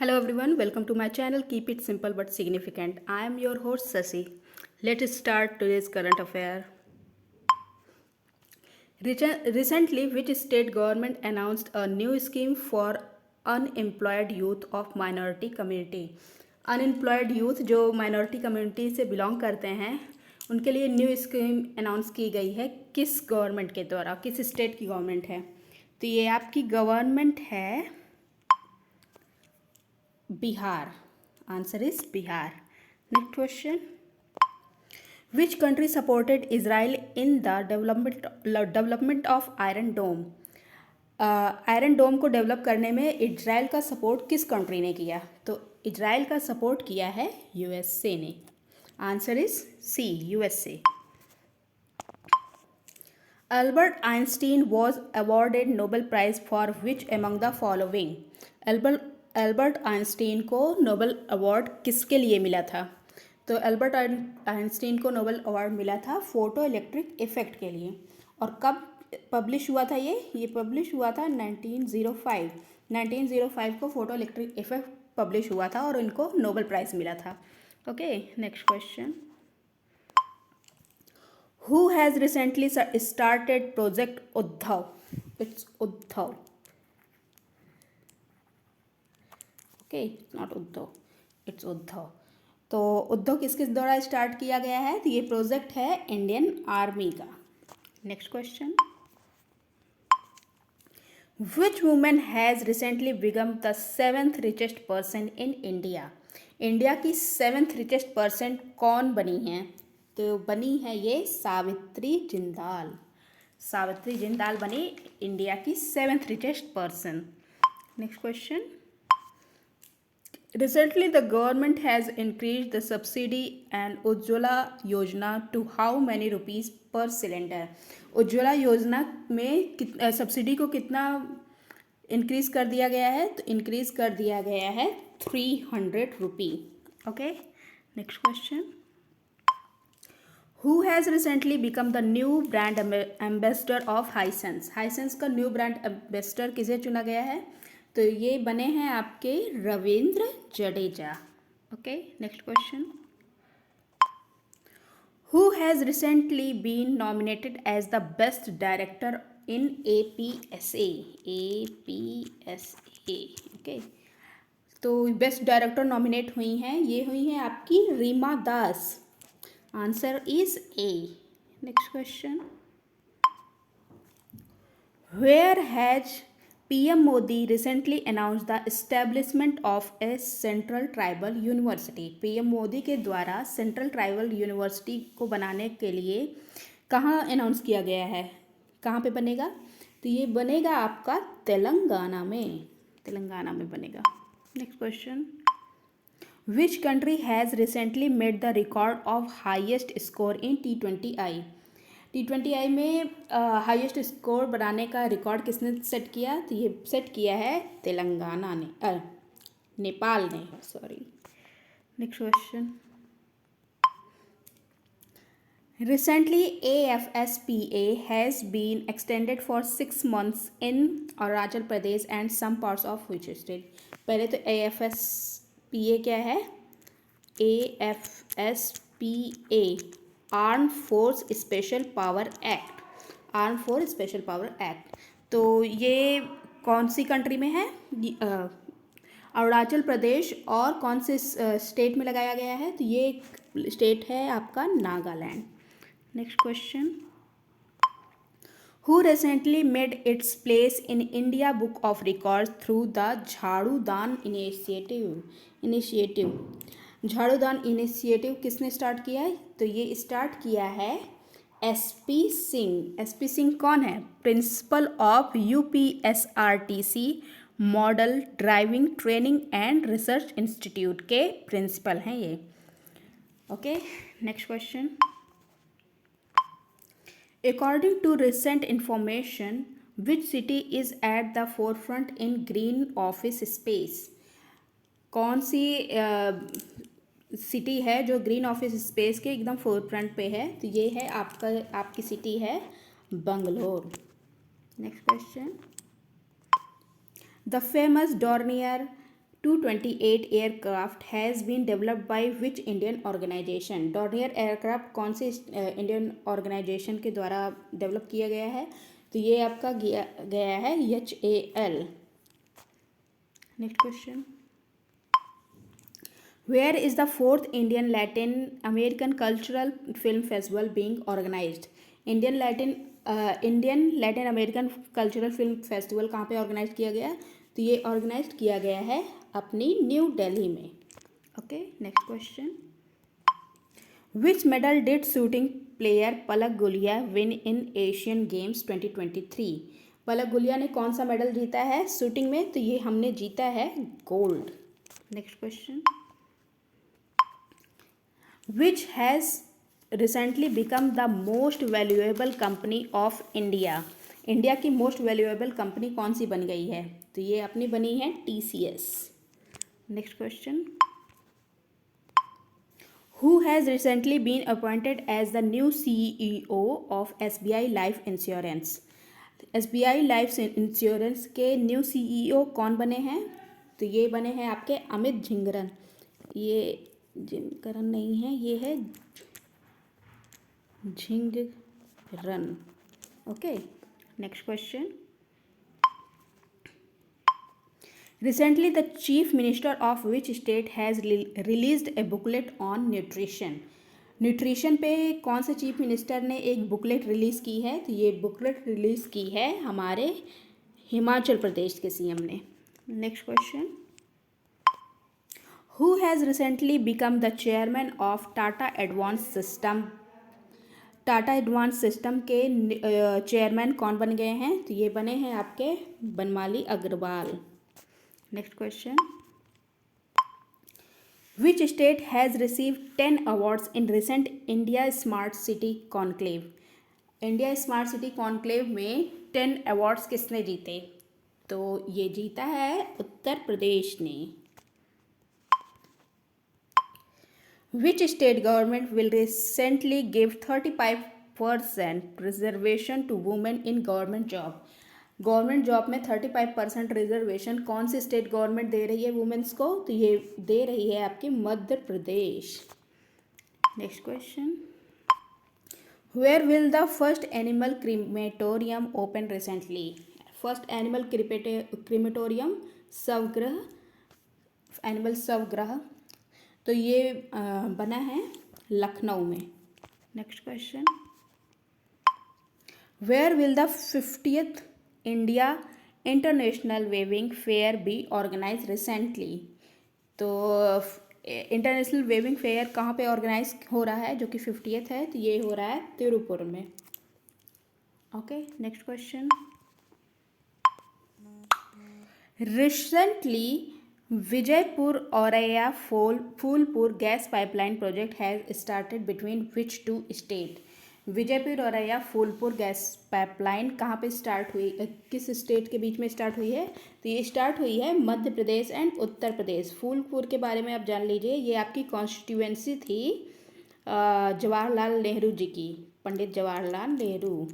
Hello everyone, welcome to my channel. Keep it simple but significant. I am your host Sasi. Let's start today's current affair. Recently, which state government announced a new scheme for unemployed youth of minority community? Unemployed youth जो minority community से belong करते हैं उनके लिए new scheme announce की गई है। किस गवर्नमेंट के द्वारा, किस स्टेट की गवर्नमेंट है? तो ये आपकी गवर्नमेंट है Bihar. Answer is Bihar. Next question. Which country supported Israel in the development of Iron Dome? Iron Dome को डेवलप करने में इजराइल का सपोर्ट किस कंट्री ने किया? तो इजराइल का सपोर्ट किया है यूएसए ने. Answer is C, USA. Albert Einstein was awarded Nobel Prize for which among the following? Albert Einstein को नोबेल अवार्ड किसके लिए मिला था? तो एल्बर्ट आइंस्टीन को नोबेल अवार्ड मिला था फोटो इलेक्ट्रिक इफेक्ट के लिए. और कब पब्लिश हुआ था ये पब्लिश हुआ था 1905 को फोटो इलेक्ट्रिक इफेक्ट पब्लिश हुआ था और इनको नोबेल प्राइज़ मिला था. Okay, next question. Who has recently started Project Uddhav? It's Uddhav. Okay, not Uddhav. It's Uddhav. तो उद्धव किसके द्वारा स्टार्ट किया गया है? तो ये प्रोजेक्ट है इंडियन आर्मी का. Next question. Which woman has recently become the 7th richest person in India? India की 7th richest person कौन बनी है? तो बनी है ये सावित्री जिंदाल. सावित्री जिंदाल बनी इंडिया की 7th richest person. Next question. Recently, the government has increased the subsidy and Ujjwala Yojana to how many rupees per cylinder? Ujjwala योजना में सब्सिडी को कितना इंक्रीज कर दिया गया है? तो इंक्रीज कर दिया गया है 300 rupee. Okay, next question. Who has recently become the new brand ambassador of Hisense? Hisense का न्यू ब्रांड एम्बेसडर किसे चुना गया है? तो ये बने हैं आपके Ravindra Jadeja. Okay, next question. Who has recently been nominated as the best director in APSA? APSA. Okay, तो बेस्ट डायरेक्टर नॉमिनेट हुई हैं, ये हुई हैं आपकी Reema Das. Answer is A. Next question. Where has PM Modi recently announced the establishment of a Central Tribal University? PM Modi के द्वारा central tribal university को बनाने के लिए कहाँ अनाउंस किया गया है? कहाँ पे बनेगा? तो ये बनेगा आपका तेलंगाना में बनेगा. Next question. Which country has recently made the record of highest score in T20I? T20I में हाईएस्ट स्कोर बनाने का रिकॉर्ड किसने सेट किया? तो ये सेट किया है तेलंगाना ने, नेपाल ने, sorry. Next question. Recently, AFSPA has been extended for 6 months in Arunachal Pradesh and some parts of which state? पहले तो AFSPA क्या है? AFSPA arm force special power act. Arm force special power act. तो ये कौन सी country में है? अरुणाचल प्रदेश और कौन से स्टेट में लगाया गया है? तो ये स्टेट है आपका Nagaland. Next question. Who recently made its place in India Book of Records through the झाड़ूदान इनिशिएटिव. झाड़ूदान इनिशिएटिव किसने स्टार्ट किया है? तो ये स्टार्ट किया है SP सिंह. SP सिंह कौन है? Principle of UPSRTC model driving training and research institute के प्रिंसिपल हैं ये. Okay, next question. According to recent information, which city is at the forefront in green office space? कौन सी सिटी है जो ग्रीन ऑफिस स्पेस के एकदम forefront पे है? तो ये है आपकी सिटी है Bangalore. Next question. The famous Dornier 228 aircraft has been developed by which Indian organisation. Dornier aircraft कौन से इंडियन ऑर्गेनाइजेशन के द्वारा डेवलप किया गया है? तो ये आपका गया है HAL। Next question, where is the fourth Indian Latin American cultural film festival being organised? Indian Latin American cultural film festival कहाँ पे ऑर्गेनाइज किया गया? तो ये ऑर्गेनाइज किया गया है अपनी न्यू दिल्ली में। Okay, next question, which medal did shooting player Palak Gulia win in Asian games 2023? पलक गुलिया ने कौन सा मेडल जीता है शूटिंग में? तो ये हमने जीता है gold. Next question, which has recently become the most valuable company of India? India की मोस्ट वैल्यूएबल कंपनी कौन सी बन गई है? तो ये अपनी बनी है TCS। Next question, who has recently been appointed as the new CEO of SBI life insurance? SBI life insurance के न्यू CEO कौन बने हैं? तो ये बने हैं आपके अमित झिंगरन। ये झिंगरन नहीं है, ये है Jhingran. Okay, next question, recently the chief minister of which state has released A booklet on nutrition? Nutrition पे कौन से चीफ मिनिस्टर ने एक बुकलेट रिलीज़ की है? तो ये बुकलेट रिलीज़ की है हमारे हिमाचल प्रदेश के CM ने। Next question, who has recently become the chairman of Tata advance system? Tata advance system के चेयरमैन कौन बन गए हैं? तो ये बने हैं आपके Banmali Agrawal. Next question, which state has received 10 awards in recent India smart city conclave? India smart city conclave में 10 अवार्ड्स किसने जीते? तो ये जीता है उत्तर प्रदेश ने। Which state government will recently give 35% reservation to women in government job? Government job में 35% reservation कौन सी स्टेट गवर्नमेंट दे रही है वुमेन्स को? तो ये दे रही है आपकी Madhya Pradesh. Next question, where will the first animal crematorium open recently? First animal crematorium Swagriha, animal Swagriha, तो ये बना है लखनऊ में। Next question, where will the 50th India international weaving fair be organise recently? तो इंटरनेशनल वेविंग फेयर कहाँ पे ऑर्गेनाइज हो रहा है जो कि 50th है? तो ये हो रहा है तिरुपुर में। Okay, next question, recently Vijaypur Auraiya Phulpur gas pipeline project has started between which two state? Vijaypur Auraiya Phulpur gas pipeline कहाँ पे स्टार्ट हुई, किस स्टेट के बीच में स्टार्ट हुई है? तो ये स्टार्ट हुई है मध्य प्रदेश एंड उत्तर प्रदेश। फूलपुर के बारे में आप जान लीजिए, ये आपकी कॉन्स्टिट्यूएंसी थी जवाहरलाल नेहरू जी की, पंडित जवाहरलाल नेहरू।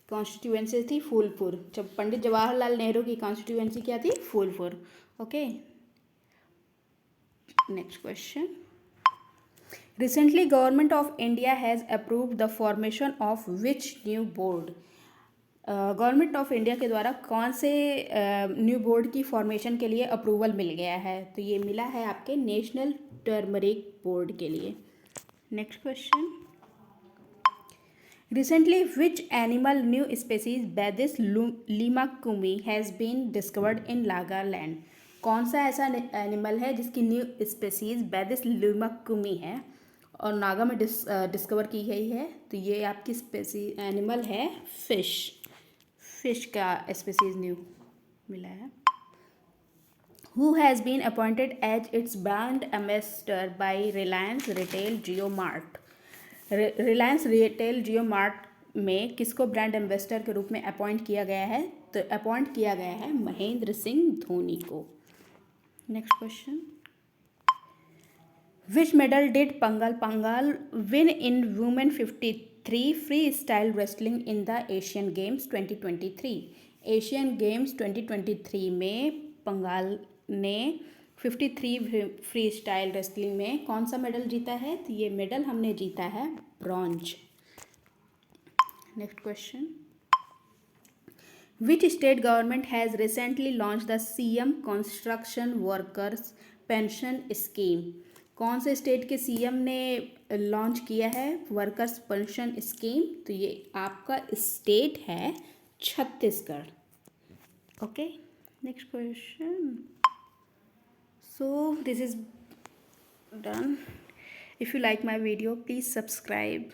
कॉन्स्टिट्यूएंसी थी फूलपुर, जब पंडित जवाहरलाल नेहरू की कॉन्स्टिट्यूएंसी क्या थी? Phulpur. Okay, next question, recently government of India has approved the formation of which new board? Government of India के द्वारा कौन से न्यू बोर्ड की फॉर्मेशन के लिए अप्रूवल मिल गया है? तो ये मिला है आपके नेशनल टर्मरिक बोर्ड के लिए। Next question, recently which animal new species badis limaakumi has been discovered in Nagaland? कौन सा ऐसा एनिमल है जिसकी न्यू स्पेसीज बैदिस लीमाकुमी है और नागा में डिस्कवर की गई है? तो ये आपकी स्पेसी एनिमल है फिश का स्पेसीज न्यू मिला है। Who has been appointed as its brand ambassador by Reliance retail Jio mart? Reliance retail Jio mart में किसको ब्रांड एम्बेसडर के रूप में अपॉइंट किया गया है? तो अपॉइंट किया गया है महेंद्र सिंह धोनी को। Next question, which medal did Panghal Panghal win in women 53 freestyle wrestling in the Asian games 2023? Asian games 2023 में पंगाल ने 53 फ्री स्टाइल रेसलिंग में कौन सा मेडल जीता है? तो ये मेडल हमने जीता है bronze. Next question, which state government has recently launch the CM construction workers pension scheme? कौन से स्टेट के सीएम ने लॉन्च किया है वर्कर्स पेंशन स्कीम? तो ये आपका स्टेट है Chhattisgarh. Okay, next question. So this is done. If you like my video, please subscribe.